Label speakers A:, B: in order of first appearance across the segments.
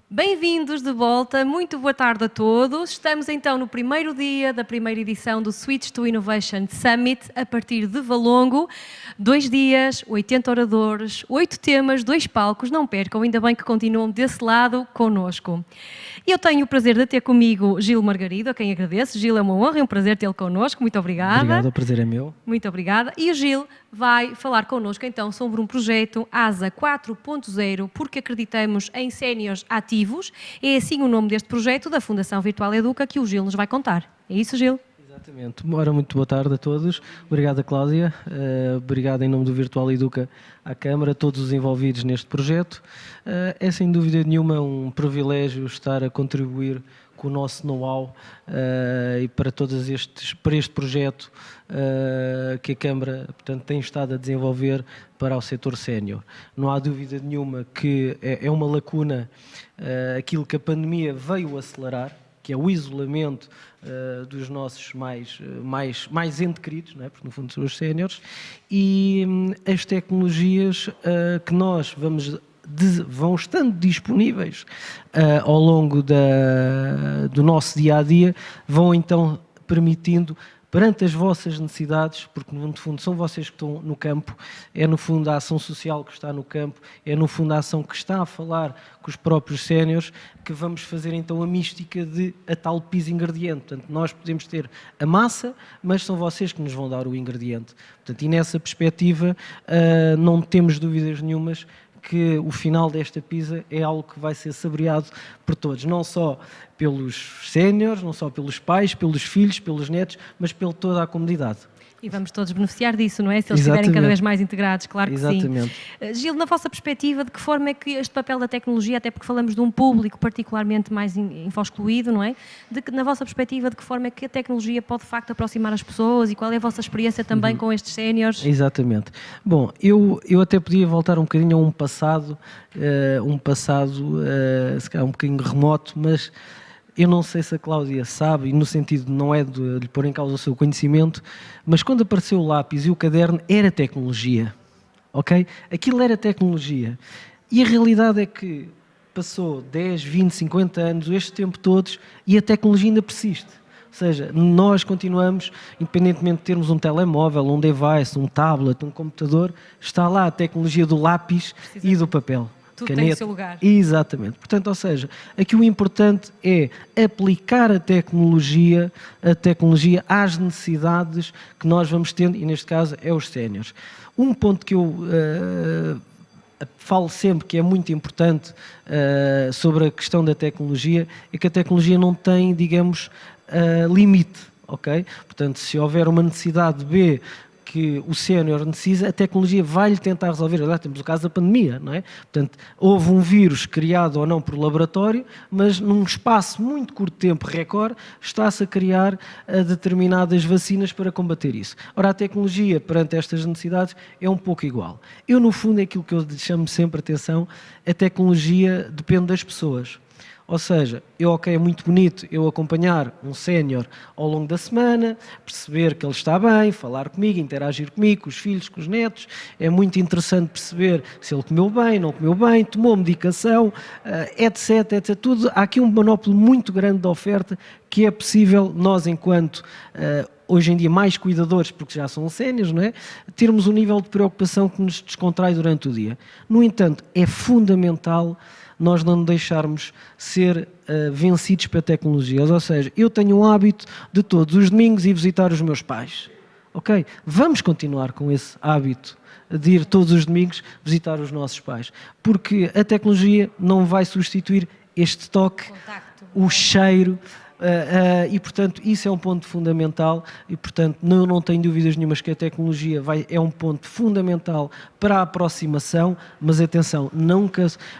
A: Bem-vindos de volta, muito boa tarde a todos. Estamos então no primeiro dia da primeira edição do Switch to Innovation Summit, a partir de Valongo. 2 dias, 80 oradores, 8 temas, 2 palcos, não percam, ainda bem que continuam desse lado connosco. Eu tenho o prazer de ter comigo Gil Margarido, a quem agradeço. Gil, é uma honra e um prazer tê-lo connosco, muito obrigada.
B: Obrigado, o prazer é meu.
A: Muito obrigada. E o Gil vai falar connosco então sobre um projeto ASA 4.0, porque acreditamos em séniores ativos. É assim o nome deste projeto da Fundação Virtual Educa que o Gil nos vai contar. É isso, Gil?
B: Exatamente. Ora, muito boa tarde a todos. Obrigado, Cláudia. Obrigado em nome do Virtual Educa à Câmara, a todos os envolvidos neste projeto. É sem dúvida nenhuma um privilégio estar a contribuir com o nosso know-how e para este projeto que a Câmara, portanto, tem estado a desenvolver para o setor sénior. Não há dúvida nenhuma que é uma lacuna aquilo que a pandemia veio acelerar, que é o isolamento dos nossos mais ente queridos, não é? Porque no fundo são os séniores, e as tecnologias que nós vão estando disponíveis ao longo do nosso dia-a-dia, vão então permitindo, perante as vossas necessidades, porque no fundo são vocês que estão no campo, é no fundo a ação social que está no campo, é no fundo a ação que está a falar com os próprios séniores, que vamos fazer então a mística de a tal piso ingrediente. Portanto, nós podemos ter a massa, mas são vocês que nos vão dar o ingrediente. Portanto, e nessa perspectiva não temos dúvidas nenhumas que o final desta pizza é algo que vai ser saboreado por todos, não só pelos séniores, não só pelos pais, pelos filhos, pelos netos, mas pela toda a comunidade.
A: E vamos todos beneficiar disso, não é? Se eles estiverem cada vez mais integrados, claro que
B: Exatamente.
A: sim. Gil, na vossa perspectiva, de que forma é que este papel da tecnologia, até porque falamos de um público particularmente mais info-excluído, não é? Na vossa perspectiva, de que forma é que a tecnologia pode de facto aproximar as pessoas e qual é a vossa experiência também com estes séniores?
B: Exatamente. Bom, eu até podia voltar um bocadinho a um passado se calhar um bocadinho remoto, mas eu não sei se a Cláudia sabe, e no sentido não é de lhe pôr em causa o seu conhecimento, mas quando apareceu o lápis e o caderno era tecnologia, ok? Aquilo era tecnologia. E a realidade é que passou 10, 20, 50 anos, este tempo todos, e a tecnologia ainda persiste. Ou seja, nós continuamos, independentemente de termos um telemóvel, um device, um tablet, um computador, está lá a tecnologia do lápis e do papel.
A: Tudo tem o seu lugar.
B: Exatamente. Portanto, ou seja, aqui o importante é aplicar a tecnologia às necessidades que nós vamos tendo, e neste caso é os séniores. Um ponto que eu falo sempre que é muito importante sobre a questão da tecnologia é que a tecnologia não tem, digamos, limite, ok? Portanto, se houver uma necessidade B que o sénior necessita, a tecnologia vai-lhe tentar resolver. Aliás, temos o caso da pandemia, não é? Portanto, houve um vírus criado ou não por laboratório, mas num espaço muito curto de tempo, recorde, está-se a criar determinadas vacinas para combater isso. Ora, a tecnologia, perante estas necessidades, é um pouco igual. Eu, no fundo, é aquilo que eu chamo sempre atenção, a tecnologia depende das pessoas. Ou seja, é muito bonito eu acompanhar um sénior ao longo da semana, perceber que ele está bem, falar comigo, interagir comigo, com os filhos, com os netos. É muito interessante perceber se ele comeu bem, não comeu bem, tomou medicação, etc, etc. Tudo. Há aqui um monopólio muito grande de oferta que é possível nós, enquanto hoje em dia mais cuidadores, porque já são séniores, não é? Termos um nível de preocupação que nos descontrai durante o dia. No entanto, é fundamental nós não deixarmos ser vencidos pela tecnologia. Ou seja, eu tenho um hábito de todos os domingos ir visitar os meus pais. Ok? Vamos continuar com esse hábito de ir todos os domingos visitar os nossos pais. Porque a tecnologia não vai substituir este toque, o cheiro, e portanto isso é um ponto fundamental e portanto não tenho dúvidas nenhumas que a tecnologia é um ponto fundamental para a aproximação, mas atenção,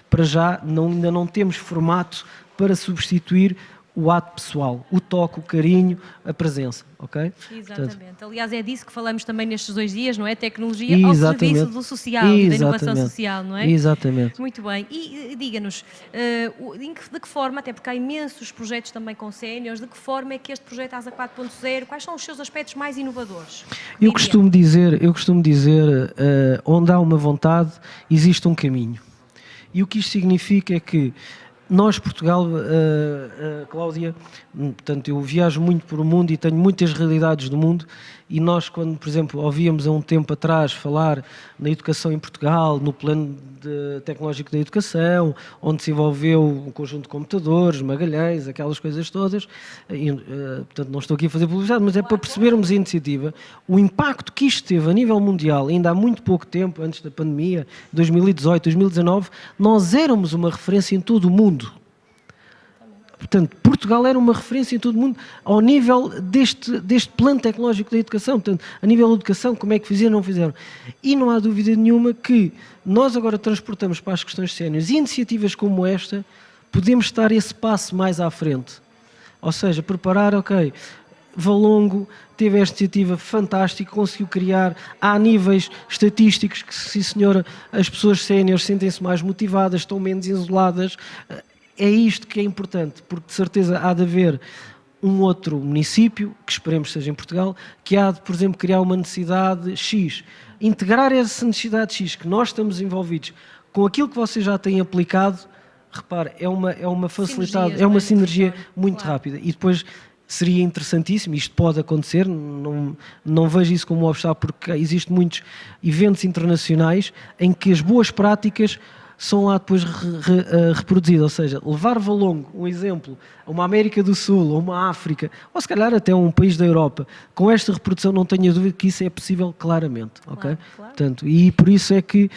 B: para já ainda não temos formato para substituir o ato pessoal, o toque, o carinho, a presença, ok?
A: Exatamente. Portanto, aliás, é disso que falamos também nestes 2 dias, não é? Tecnologia ao serviço do social e da inovação social, não é?
B: Exatamente.
A: Muito bem. E diga-nos, de que forma, até porque há imensos projetos também com séniores, de que forma é que este projeto ASA 4.0, quais são os seus aspectos mais inovadores?
B: Eu costumo dizer, onde há uma vontade, existe um caminho. E o que isto significa é que Nós, Portugal, Cláudia, portanto, eu viajo muito por o mundo e tenho muitas realidades do mundo, e nós, quando, por exemplo, ouvíamos há um tempo atrás falar na educação em Portugal, no plano tecnológico da educação, onde se envolveu um conjunto de computadores, Magalhães, aquelas coisas todas, e, portanto, não estou aqui a fazer publicidade, mas é para percebermos a iniciativa, o impacto que isto teve a nível mundial, ainda há muito pouco tempo, antes da pandemia, 2018, 2019, nós éramos uma referência em todo o mundo. Portanto, Portugal era uma referência em todo o mundo ao nível deste plano tecnológico da educação. Portanto, a nível da educação, como é que fizeram, não fizeram. E não há dúvida nenhuma que nós agora transportamos para as questões séniores e iniciativas como esta, podemos estar esse passo mais à frente. Ou seja, preparar, ok, Valongo teve esta iniciativa fantástica, conseguiu criar, há níveis estatísticos que, sim senhora, as pessoas séniores sentem-se mais motivadas, estão menos isoladas. É isto que é importante, porque de certeza há de haver um outro município, que esperemos seja em Portugal, que há de, por exemplo, criar uma necessidade X. Integrar essa necessidade X que nós estamos envolvidos com aquilo que vocês já têm aplicado, repare, é uma facilidade, é uma sinergia muito rápida. E depois seria interessantíssimo, isto pode acontecer, não vejo isso como um obstáculo, porque existem muitos eventos internacionais em que as boas práticas são lá depois reproduzidas, ou seja, levar Valongo, um exemplo, a uma América do Sul, a uma África, ou se calhar até a um país da Europa, com esta reprodução não tenho a dúvida que isso é possível claramente, ok?
A: Claro.
B: Portanto, e por isso é que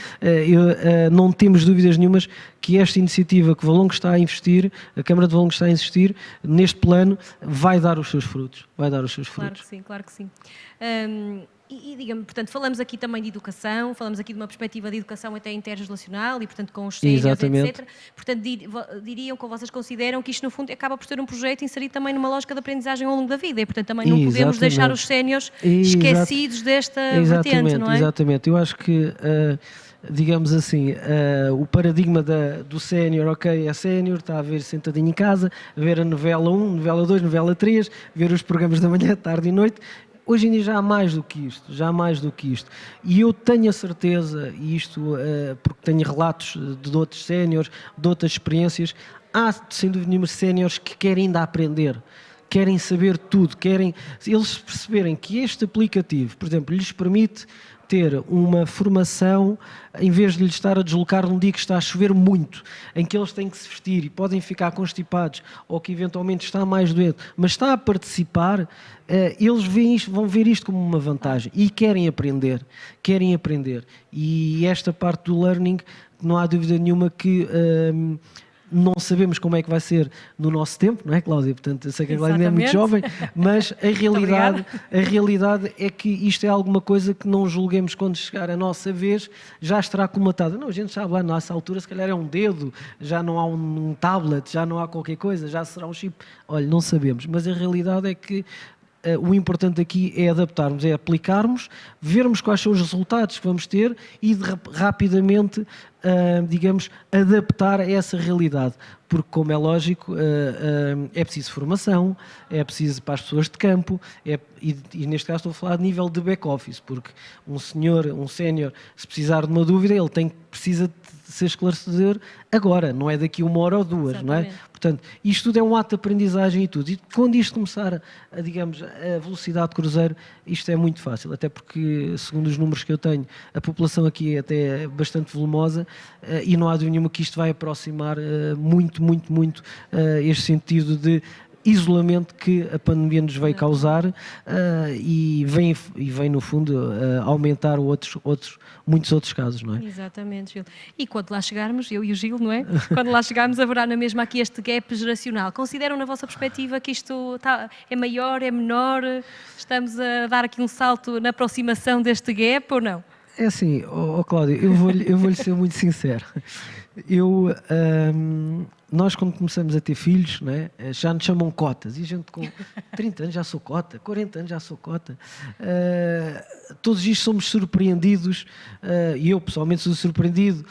B: não temos dúvidas nenhumas que esta iniciativa que Valongo está a investir, a Câmara de Valongo está a investir, neste plano, vai dar os seus frutos,
A: Claro que sim. E diga-me, portanto, falamos aqui também de educação, falamos aqui de uma perspectiva de educação até interrelacional e, portanto, com os séniores, etc. Portanto, diriam que vocês consideram que isto, no fundo, acaba por ser um projeto inserido também numa lógica de aprendizagem ao longo da vida e, portanto, também não podemos deixar os séniores esquecidos desta vertente, não é?
B: Exatamente. Eu acho que, digamos assim, o paradigma do sénior, ok, é sénior, está a ver sentadinho em casa, a ver a novela 1, novela 2, novela 3, ver os programas da manhã, tarde e noite. Hoje em dia já há mais do que isto, E eu tenho a certeza, e isto porque tenho relatos de outros séniores, de outras experiências, há sem dúvida nenhuma séniores que querem ainda aprender, querem saber tudo, eles perceberem que este aplicativo, por exemplo, lhes permite ter uma formação, em vez de lhes estar a deslocar num dia que está a chover muito, em que eles têm que se vestir e podem ficar constipados, ou que eventualmente está mais doente, mas está a participar, eles vão ver isto como uma vantagem e querem aprender. E esta parte do learning, não há dúvida nenhuma que não sabemos como é que vai ser no nosso tempo, não é, Cláudia? Portanto, eu sei que a Cláudia é muito jovem, mas a realidade é que isto é alguma coisa que não julguemos quando chegar a nossa vez, já estará comatada. Não, a gente sabe lá, na nossa altura, se calhar é um dedo, já não há um tablet, já não há qualquer coisa, já será um chip. Olha, não sabemos, mas a realidade é que o importante aqui é adaptarmos, é aplicarmos, vermos quais são os resultados que vamos ter e rapidamente, digamos, adaptar a essa realidade. Porque, como é lógico, é preciso formação, é preciso para as pessoas de campo, e neste caso estou a falar de nível de back-office, porque um sénior, se precisar de uma dúvida, ele precisa de ser esclarecedor agora, não é daqui 1 hora ou 2, não é? Portanto, isto tudo é um ato de aprendizagem e tudo. E quando isto começar, digamos, a velocidade de cruzeiro, isto é muito fácil, até porque, segundo os números que eu tenho, a população aqui é até bastante volumosa e não há dúvida nenhuma que isto vai aproximar muito este sentido de isolamento que a pandemia nos veio causar e vem no fundo aumentar muitos outros casos, não é?
A: Exatamente, Gil. E quando lá chegarmos, eu e o Gil, não é? Quando lá chegarmos haverá na mesma aqui este gap geracional. Consideram na vossa perspectiva que isto é maior, é menor? Estamos a dar aqui um salto na aproximação deste gap ou não?
B: É assim, Cláudio, eu vou-lhe ser muito sincero. Nós, quando começamos a ter filhos, não é, já nos chamam cotas. E a gente com 30 anos já sou cota, 40 anos já sou cota. Todos isto somos surpreendidos, e eu pessoalmente sou surpreendido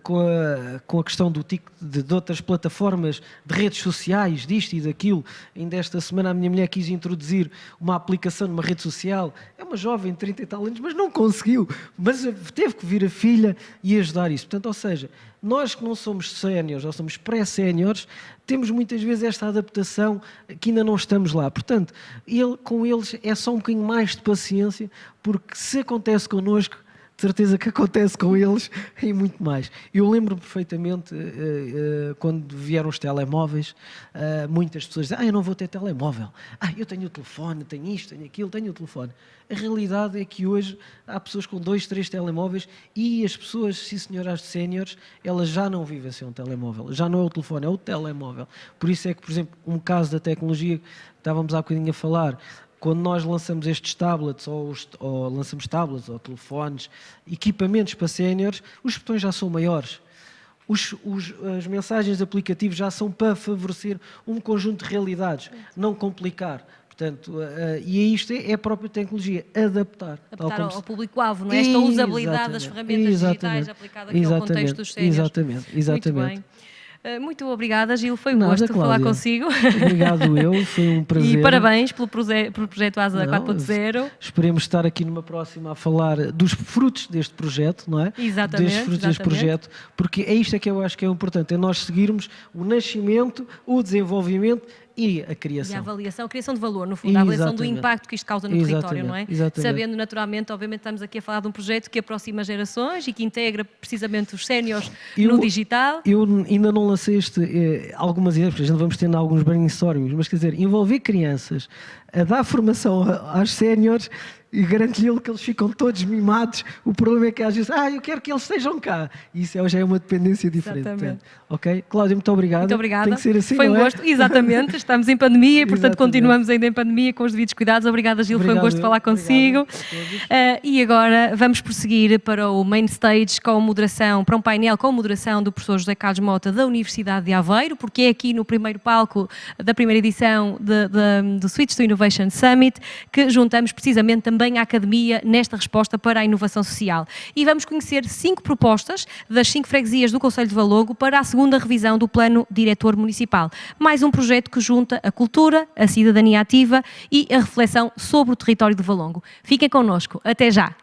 B: com a questão de outras plataformas, de redes sociais, disto e daquilo. Ainda esta semana a minha mulher quis introduzir uma aplicação numa rede social. É uma jovem de 30 e tal anos, mas não conseguiu. Mas teve que vir a filha e ajudar isso. Portanto, ou seja, Nós que não somos séniores ou somos pré-séniores, temos muitas vezes esta adaptação que ainda não estamos lá. Portanto, com eles é só um bocadinho mais de paciência, porque se acontece connosco, de certeza que acontece com eles e muito mais. Eu lembro-me perfeitamente quando vieram os telemóveis, muitas pessoas dizem, eu não vou ter telemóvel, eu tenho o telefone, tenho isto, tenho aquilo, tenho o telefone. A realidade é que hoje há pessoas com 2, 3 telemóveis e as pessoas, sim senhoras séniores, elas já não vivem sem um telemóvel, já não é o telefone, é o telemóvel. Por isso é que, por exemplo, um caso da tecnologia que estávamos há bocadinho a falar, quando nós lançamos estes tablets, ou lançamos tablets, ou telefones, equipamentos para séniores, os botões já são maiores. As mensagens de aplicativos já são para favorecer um conjunto de realidades, não complicar. Portanto, e isto é a própria tecnologia, adaptar
A: ao público-alvo, não é? Esta usabilidade das ferramentas digitais aplicada aqui ao contexto dos séniores.
B: Exatamente.
A: Muito bem. Muito obrigada, Gil, foi um gosto falar consigo.
B: Obrigado eu, foi um prazer.
A: E parabéns pelo projeto ASA 4.0.
B: Esperemos estar aqui numa próxima a falar dos frutos deste projeto, não é?
A: Exatamente.
B: Deste projeto, porque é isto que eu acho que é importante, é nós seguirmos o nascimento, o desenvolvimento e a criação.
A: E a avaliação, a criação de valor, no fundo, a avaliação do impacto que isto causa no território, não é? Sabendo naturalmente, obviamente, estamos aqui a falar de um projeto que aproxima gerações e que integra precisamente os séniores no digital.
B: Eu ainda não lancei algumas ideias, porque a gente vamos tendo alguns brainstormings, mas quer dizer, envolver crianças a dar formação aos séniores e garanto-lhe que eles ficam todos mimados. O problema é que às vezes, eu quero que eles estejam cá. E isso já é uma dependência diferente. Portanto, ok? Cláudia, muito obrigado.
A: Muito obrigada.
B: Tem que ser assim,
A: foi um
B: não é?
A: gosto, exatamente. Estamos em pandemia e, portanto, continuamos ainda em pandemia com os devidos cuidados. Obrigada, Gil. Foi um gosto falar consigo. E agora vamos prosseguir para o main stage com moderação, para um painel com moderação do professor José Carlos Mota da Universidade de Aveiro, porque é aqui no primeiro palco da primeira edição do Switch to Innovation Summit que juntamos precisamente também a academia nesta resposta para a inovação social. E vamos conhecer 5 propostas das 5 freguesias do Concelho de Valongo para a segunda revisão do Plano Diretor Municipal. Mais um projeto que junta a cultura, a cidadania ativa e a reflexão sobre o território de Valongo. Fiquem connosco. Até já!